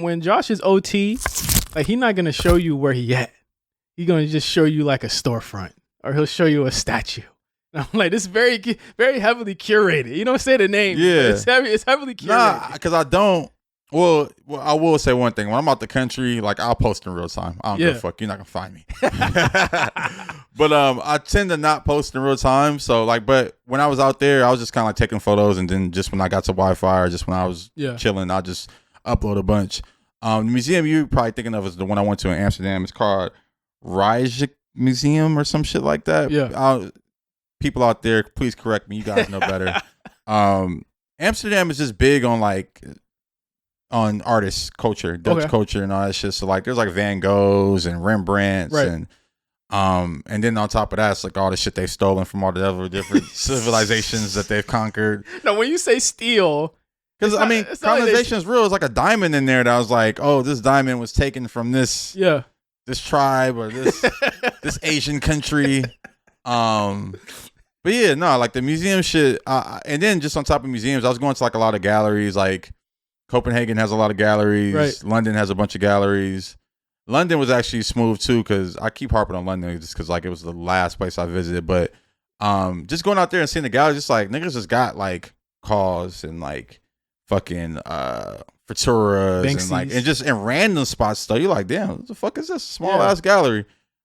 when Josh is OT, like he's not gonna show you where he at. He's gonna just show you like a storefront, or he'll show you a statue. And I'm like, this is very, very heavily curated. You don't say the name. Yeah, it's heavily curated. Nah, because I don't. Well, I will say one thing. When I'm out the country, like I'll post in real time. I don't give a fuck. You're not gonna find me. But I tend to not post in real time. So like, but when I was out there, I was just kind of like taking photos, and then just when I got to Wi-Fi or just when I was chilling, I just upload a bunch. The museum you're probably thinking of is the one I went to in Amsterdam. It's called Rijksmuseum Museum or some shit like that. Yeah. People out there, please correct me. You guys know better. Amsterdam is just big on like on artists culture, Dutch culture and all that shit. So like there's like Van Goghs and Rembrandts and then on top of that, it's like all the shit they've stolen from all the other different civilizations that they've conquered. Now when you say steal, because I mean colonization is real. It's like a diamond in there that I was like, oh, this diamond was taken from this this tribe or this this Asian country. But yeah, no, like the museum shit. And then just on top of museums, I was going to like a lot of galleries. Like Copenhagen has a lot of galleries. Right. London has a bunch of galleries. London was actually smooth too, because I keep harping on London just because like it was the last place I visited. But just going out there and seeing the galleries, just like niggas just got like cars and like fucking Futuras Banksy's. And like and just in random spots though. You're like, damn, what the fuck is this small ass gallery?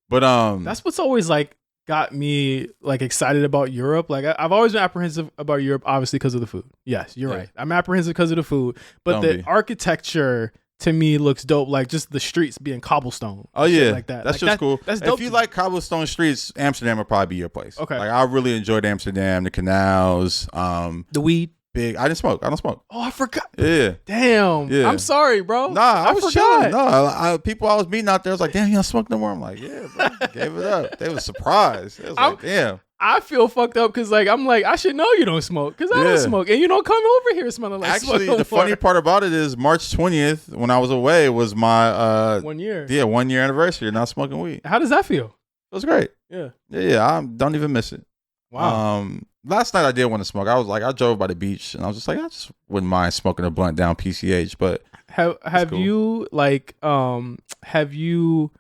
But that's what's always like got me like excited about Europe. Like I've always been apprehensive about Europe, obviously because of the food. Yes, you're right. I'm apprehensive because of the food, but the architecture to me looks dope. Like just the streets being cobblestone. Oh yeah, like that. That's like, just cool. That's dope. If you like cobblestone streets, Amsterdam would probably be your place. Okay. Like I really enjoyed Amsterdam, the canals, the weed. Big. I didn't smoke. I don't smoke. Oh, I forgot. Yeah. Damn. Yeah. I'm sorry, bro. Nah, I was chilling. No, people I was meeting out there was like, damn, you don't smoke no more. I'm like, yeah, bro. Gave it up. They was surprised. It was like, damn. I feel fucked up because like I'm like I should know you don't smoke because I don't smoke and you don't come over here smelling like smoke. Actually, the funny part about it is March 20th when I was away was my 1 year. Yeah, 1 year anniversary of not smoking weed. How does that feel? It was great. Yeah. Yeah. I don't even miss it. Wow. Last night I did want to smoke. I was like, I drove by the beach and I was just like, I just wouldn't mind smoking a blunt down PCH. But have cool. You like have you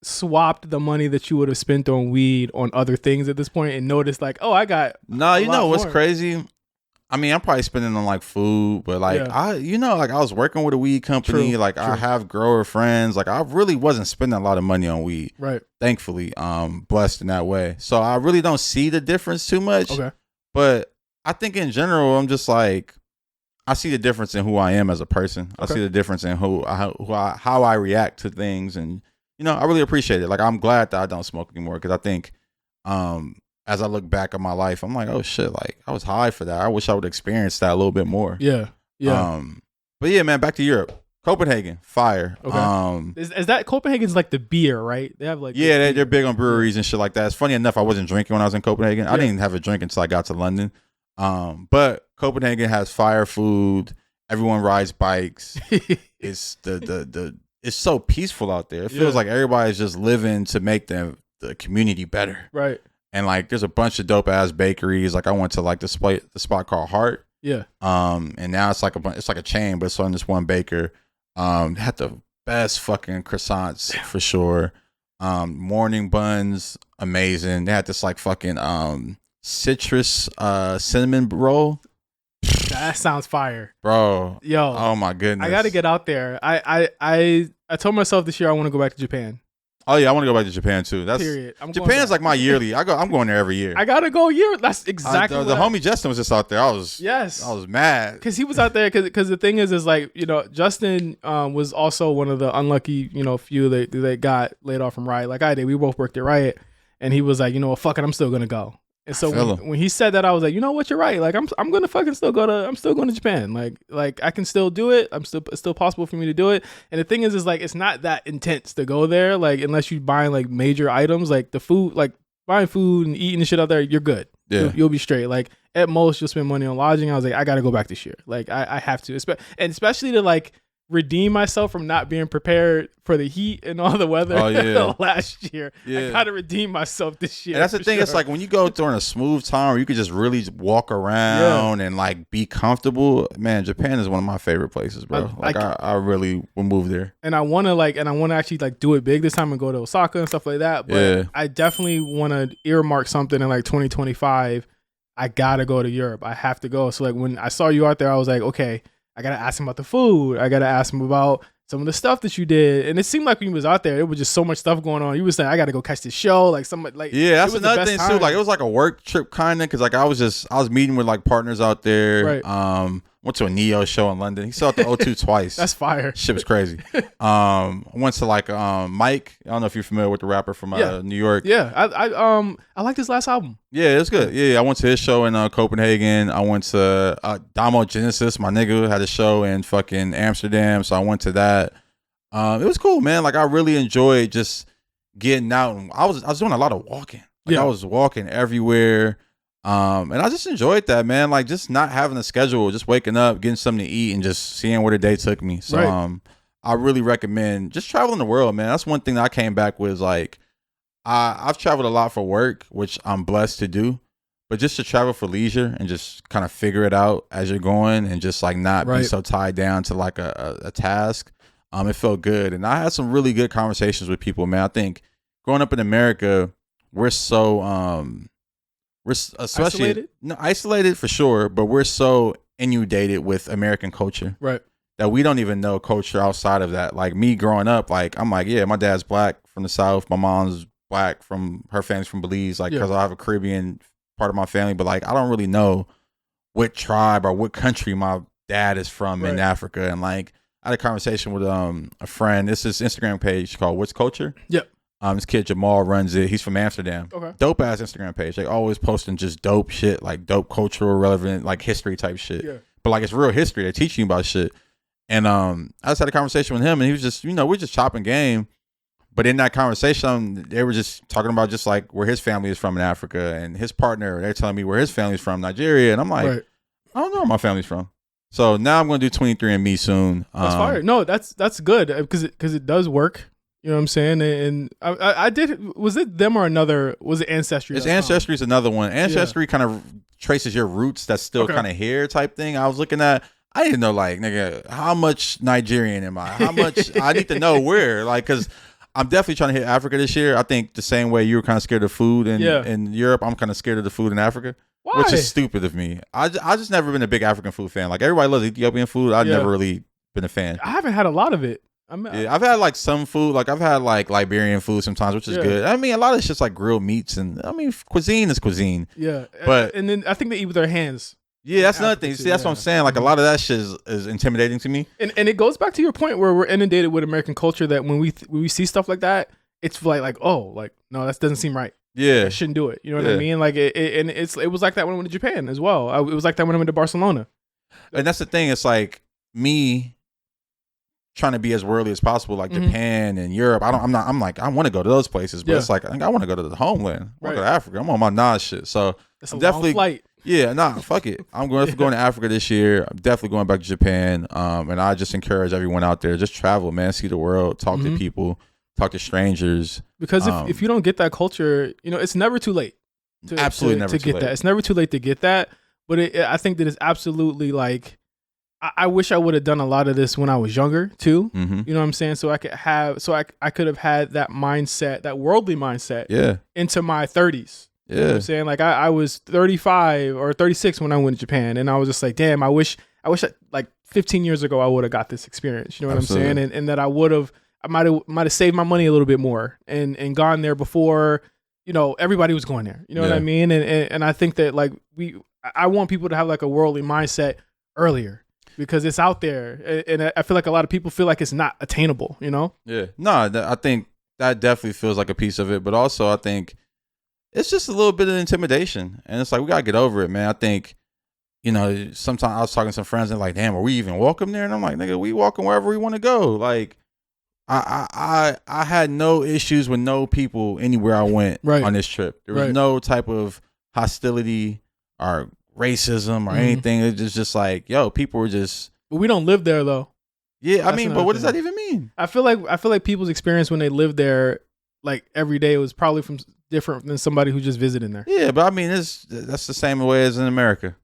swapped the money that you would have spent on weed on other things at this point and noticed like, oh, I got you know what's crazy? I mean, I'm probably spending on like food, but like I was working with a weed company. True. I have grower friends. Like I really wasn't spending a lot of money on weed. Right. Thankfully, blessed in that way. So I really don't see the difference too much. Okay. But I think in general, I'm just like, I see the difference in who I am as a person. Okay. I see the difference in how I react to things, and I really appreciate it. Like I'm glad that I don't smoke anymore because I think, as I look back on my life, I'm like, oh shit, like I was high for that. I wish I would experience that a little bit more. Yeah. Yeah. But yeah, man, back to Europe. Copenhagen, fire. Okay. Is that Copenhagen's like the beer, right? They have like they're big on breweries and shit like that. It's funny enough, I wasn't drinking when I was in Copenhagen. I didn't have a drink until I got to London. But Copenhagen has fire food. Everyone rides bikes. It's it's so peaceful out there. It feels like everybody's just living to make the community better. Right. And like there's a bunch of dope ass bakeries. Like I went to like the spot called Heart. Yeah. And now it's like a chain, but it's on this one baker. They had the best fucking croissants for sure. Morning buns, amazing. They had this like fucking citrus cinnamon roll. That sounds fire, bro. Yo, oh my goodness, I got to get out there. I told myself this year I want to go back to Japan. Oh yeah, I want to go back to Japan too. That's period. Japan's like my yearly. I'm going there every year. I gotta go year. That's exactly the homie Justin was just out there. I was mad because he was out there because the thing is like Justin was also one of the unlucky few that got laid off from Riot like I did. We both worked at Riot, and he was like, fuck it, I'm still gonna go. And so when he said that, I was like, you know what, you're right. Like I'm gonna fucking still go to Japan. Like I can still do it. It's still possible for me to do it. And the thing is like it's not that intense to go there. Like unless you buying like major items, like the food, like buying food and eating the shit out there, you're good. Yeah, you'll be straight. Like at most you'll spend money on lodging. I was like, I gotta go back this year. Like I have to, and especially to like redeem myself from not being prepared for the heat and all the weather last year. I gotta redeem myself this year. And that's the thing. Sure. It's like when you go during a smooth time where you could just really walk around and like be comfortable. Man, Japan is one of my favorite places, bro. I really will move there. And I want to actually like do it big this time and go to Osaka and stuff like that. But I definitely want to earmark something in like 2025. I gotta go to Europe. I have to go. So like when I saw you out there, I was like, okay, I gotta ask him about the food. I gotta ask him about some of the stuff that you did. And it seemed like when you was out there, it was just so much stuff going on. You was saying, I gotta go catch this show. Like somebody like that's another thing too. Like it was like a work trip kind of, because like I was meeting with like partners out there. Right. Went to a Neo show in London. He saw the O2 twice. That's fire. Shit was crazy. I went to like Mike. I don't know if you're familiar with the rapper from New York. Yeah, I liked his last album. Yeah, it's good. Yeah, I went to his show in Copenhagen. I went to Damo Genesis. My nigga had a show in fucking Amsterdam, so I went to that. It was cool, man. Like I really enjoyed just getting out. And I was doing a lot of walking. Like I was walking everywhere. And I just enjoyed that, man. Like just not having a schedule, just waking up, getting something to eat, and just seeing where the day took me. So I really recommend just traveling the world, man. That's one thing that I came back with. Like I've traveled a lot for work, which I'm blessed to do, but just to travel for leisure and just kind of figure it out as you're going, and just like not be so tied down to like a task. It felt good, and I had some really good conversations with people, man. I think growing up in America, we're so we're especially isolated for sure, but we're so inundated with American culture, right? That we don't even know culture outside of that. Like me growing up, like I'm like, yeah, my dad's black from the South, my mom's black from her family's from Belize, like because I have a Caribbean part of my family, but like I don't really know what tribe or what country my dad is from in Africa. And like I had a conversation with a friend. This is Instagram page called What's Culture. Yep. This kid Jamal runs it. He's from Amsterdam. Okay. Dope ass Instagram page. Like always posting just dope shit, like dope cultural relevant, like history type shit. Yeah. But like it's real history. They're teaching you about shit. And I just had a conversation with him, and he was just, we're just chopping game. But in that conversation, they were just talking about just like where his family is from in Africa, and his partner, they're telling me where his family's from, Nigeria. And I'm like, I don't know where my family's from. So now I'm going to do 23andMe soon. That's fire. No, that's good because it does work. You know what I'm saying? And I did. Was it them or another? Was it Ancestry? It's Ancestry is another one. Ancestry kind of traces your roots. That's still kind of here type thing. I was looking at. I didn't know, like, nigga, how much Nigerian am I? How much? I need to know where, like, because I'm definitely trying to hit Africa this year. I think the same way you were kind of scared of food in Europe, I'm kind of scared of the food in Africa. Why? Which is stupid of me. I just never been a big African food fan. Like everybody loves Ethiopian food. I've never really been a fan. I haven't had a lot of it. I've had like some food. Like I've had like Liberian food sometimes, which is good. I mean, a lot of it's just like grilled meats, and I mean, cuisine is cuisine. Yeah, but and then I think they eat with their hands. Yeah, that's another thing. See, that's what I'm saying. Like a lot of that shit is intimidating to me. And it goes back to your point where we're inundated with American culture that when we see stuff like that, it's like oh, like no, that doesn't seem right. Yeah, I shouldn't do it. You know what I mean? Like it was like that when I went to Japan as well. It was like that when I went to Barcelona. And that's the thing. It's like me trying to be as worldly as possible, like Japan and Europe. I'm like, I want to go to those places, but it's like, I want to go to the homeland. I want to go to Africa. I'm on my Nas shit. So it's a definitely long flight. Yeah, fuck it. I'm going to Africa this year. I'm definitely going back to Japan. And I just encourage everyone out there, just travel, man, see the world, talk to people, talk to strangers. Because if you don't get that culture, it's never too late. Absolutely never to too get late. That. It's never too late to get that. But I think that it's absolutely like, I wish I would have done a lot of this when I was younger too. You know what I'm saying? So I could have had that mindset, that worldly mindset, into my 30s. Yeah. You know what I'm saying? Like I was 35 or 36 when I went to Japan, and I was just like, damn, I wish like 15 years ago I would have got this experience. You know what I'm saying? And that I might have saved my money a little bit more and gone there before, everybody was going there. You know what I mean? And I think that like I want people to have like a worldly mindset earlier, because it's out there, and I feel like a lot of people feel like it's not attainable. Yeah. No, I think that definitely feels like a piece of it, but also I think it's just a little bit of intimidation, and it's like we gotta get over it, man. I think, sometimes I was talking to some friends and like, damn, are we even welcome there? And I'm like, nigga, we welcome wherever we want to go. Like, I had no issues with no people anywhere I went on this trip. There was no type of hostility or racism or anything. It's just like, yo, people were just. But we don't live there though. Yeah, I mean, but what does that even mean? I feel like people's experience when they live there, like every day, was probably from different than somebody who just visited there. Yeah, but I mean, that's the same way as in America.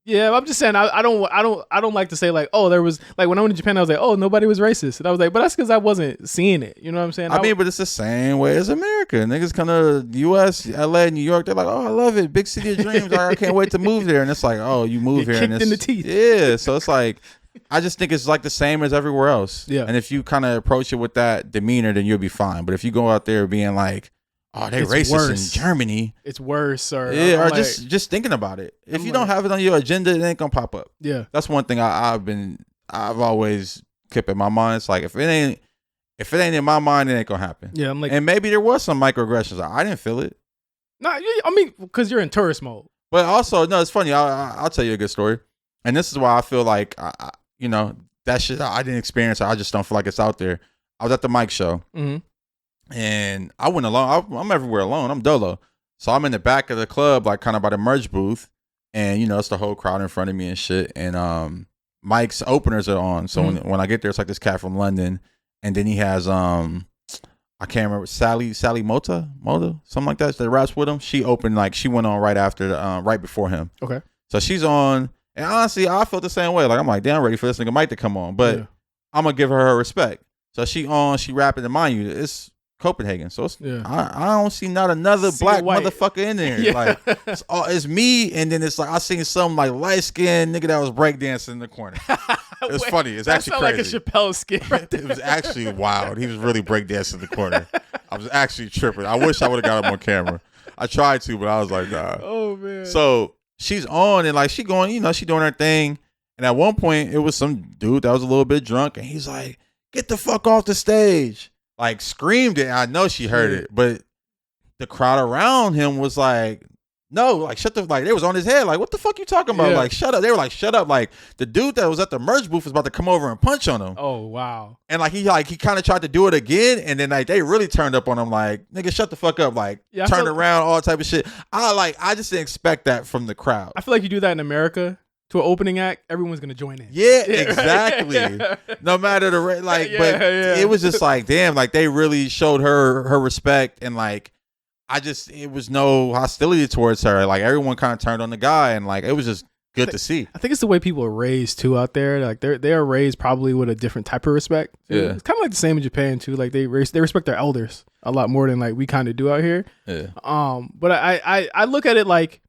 Yeah, I'm just saying I don't like to say like, oh, there was like when I went to Japan I was like, oh, nobody was racist, and I was like, but that's because I wasn't seeing it. You know what I'm saying? I mean, but it's the same way as America. Niggas come to U.S., L.A., New York, they're like, oh, I love it, big city of dreams. I can't wait to move there. And it's like, oh, you move here, and it's in the teeth. Yeah, so it's like, I just think it's like the same as everywhere else. Yeah, and if you kind of approach it with that demeanor, then you'll be fine. But if you go out there being like, oh, they racist in Germany. It's worse, or or like, just thinking about it. If you don't have it on your agenda, it ain't gonna pop up. Yeah, that's one thing I've always kept in my mind. It's like if it ain't in my mind, it ain't gonna happen. Yeah, I'm like, and maybe there was some microaggressions. I didn't feel it. No, I mean, because you're in tourist mode. But also, no, it's funny. I'll tell you a good story, and this is why I feel like that shit I didn't experience. I just don't feel like it's out there. I was at the Mike show. Mm-hmm. And I went alone. I'm everywhere alone. I'm dolo. So I'm in the back of the club, like kind of by the merch booth. And, it's the whole crowd in front of me and shit. And Mike's openers are on. So when I get there, it's like this cat from London. And then he has, I can't remember, Sally Mota, something like that. That raps with him. She opened, like, she went on right after, right before him. Okay. So she's on. And honestly, I felt the same way. Like, I'm like, damn, I'm ready for this nigga Mike to come on. But I'm going to give her respect. So she rapping. And mind you, it's Copenhagen, so it's, I don't see not another black motherfucker in there. Like it's me, and then it's like I seen some like light skinned nigga that was breakdancing in the corner. It's funny. It's actually crazy. Like a Chappelle skit. Right there. It was actually wild. He was really breakdancing in the corner. I was actually tripping. I wish I would have got him on camera. I tried to, but I was like, nah. Oh man. So she's on and like she going, she doing her thing. And at one point, it was some dude that was a little bit drunk, and he's like, "Get the fuck off the stage!" Like screamed it. I know she heard it, but the crowd around him was like, no, like shut the, like they was on his head. Like, what the fuck you talking about? Like, shut up. They were like, shut up. Like the dude that was at the merch booth was about to come over and punch on him. Oh, wow. And he kind of tried to do it again. And then like, they really turned up on him. Like, nigga, shut the fuck up. Like turned around, all type of shit. I just didn't expect that from the crowd. I feel like you do that in America. To an opening act, everyone's gonna join in. Yeah, exactly. No matter the it was just like, damn, like they really showed her respect, and like it was no hostility towards her. Like everyone kind of turned on the guy, and like it was just good to see. I think it's the way people are raised too out there. Like they're raised probably with a different type of respect. Yeah, it's kind of like the same in Japan too. Like they respect their elders a lot more than like we kind of do out here. Yeah. But I look at it like,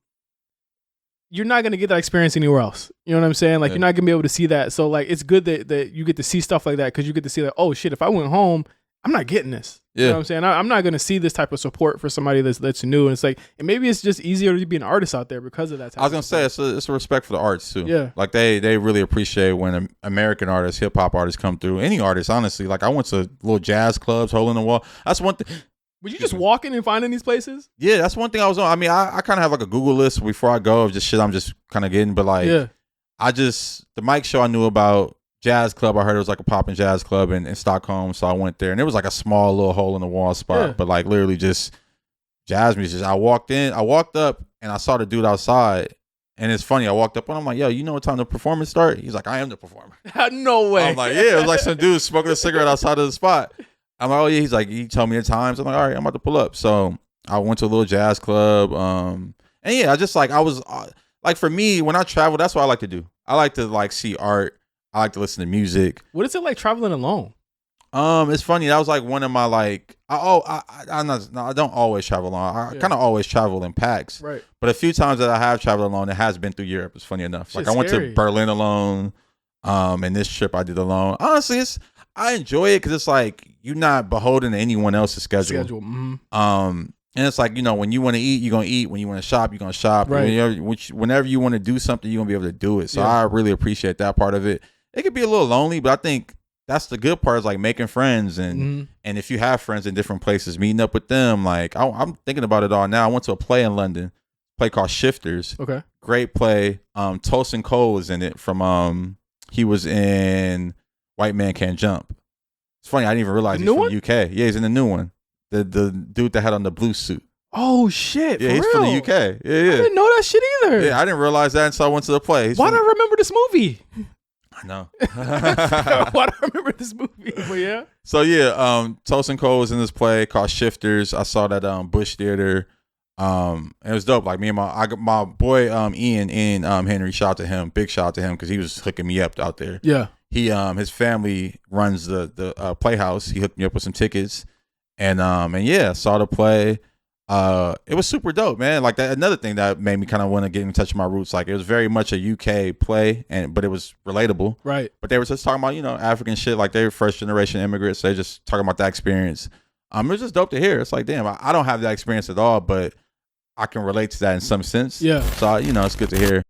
you're not going to get that experience anywhere else. You know what I'm saying? Like, you're not going to be able to see that. So, like, it's good that you get to see stuff like that, because you get to see, like, oh, shit, if I went home, I'm not getting this. Yeah. You know what I'm saying? I'm not going to see this type of support for somebody that's new. And it's like, and maybe it's just easier to be an artist out there because of that type. I was going to say, it's a respect for the arts, too. Yeah. Like, they really appreciate when American artists, hip-hop artists come through. Any artist, honestly. Like, I went to little jazz clubs, hole in the wall. That's one thing. Would you just walk in and find in these places? Yeah, that's one thing I was on. I mean, I kind of have like a Google list before I go of just shit I'm just kind of getting. But like, the Mike show I knew about, jazz club, I heard it was like a poppin' jazz club in Stockholm. So I went there, and it was like a small little hole in the wall spot. But like literally just jazz music. I walked up, and I saw the dude outside. And it's funny, I walked up and I'm like, yo, you know what time the performance start? He's like, I am the performer. No way. I'm like, yeah, it was like some dude smoking a cigarette outside of the spot. I'm like, oh yeah. He's like, he told me the times. I'm like, all right, I'm about to pull up. So I went to a little jazz club. And yeah, I was like, for me, when I travel, that's what I like to do. I like to like see art. I like to listen to music. What is it like traveling alone? It's funny. That was like one of my like, I don't always travel alone. I kind of always travel in packs. Right. But a few times that I have traveled alone, it has been through Europe. It's funny enough. Like I went to Berlin alone. And this trip I did alone. Honestly, I enjoy it because it's like you're not beholden to anyone else's schedule. Mm-hmm. And it's like, when you want to eat, you're going to eat. When you want to shop, you're going to shop. Right. Whenever you want to do something, you're going to be able to do it. So I really appreciate that part of it. It could be a little lonely, but I think that's the good part, is like making friends. And if you have friends in different places, meeting up with them. Like I'm thinking about it all now. I went to a play in London, a play called Shifters. Okay. Great play. Tosin Cole was in it from, he was in White Man Can't Jump. It's funny, I didn't even realize he's from the UK. Yeah, he's in the new one. The dude that had on the blue suit. Oh shit! Yeah, he's from the UK. Yeah. I didn't know that shit either. Yeah, I didn't realize that until I went to the play. Why do I remember this movie? I know. Why do I remember this movie? But yeah. So yeah, Tosin Cole was in this play called Shifters. I saw that Bush Theater. It was dope. Like me and my boy Ian Henry, shout out to him, big shout out to him because he was hooking me up out there. Yeah. He his family runs the Playhouse. He hooked me up with some tickets, and yeah, saw the play. It was super dope, man. Like that, another thing that made me kind of want to get in touch with my roots. Like it was very much a UK play, but it was relatable. Right. But they were just talking about African shit. Like they were first generation immigrants. They just talking about that experience. It was just dope to hear. It's like, damn, I don't have that experience at all, but I can relate to that in some sense. Yeah. So it's good to hear.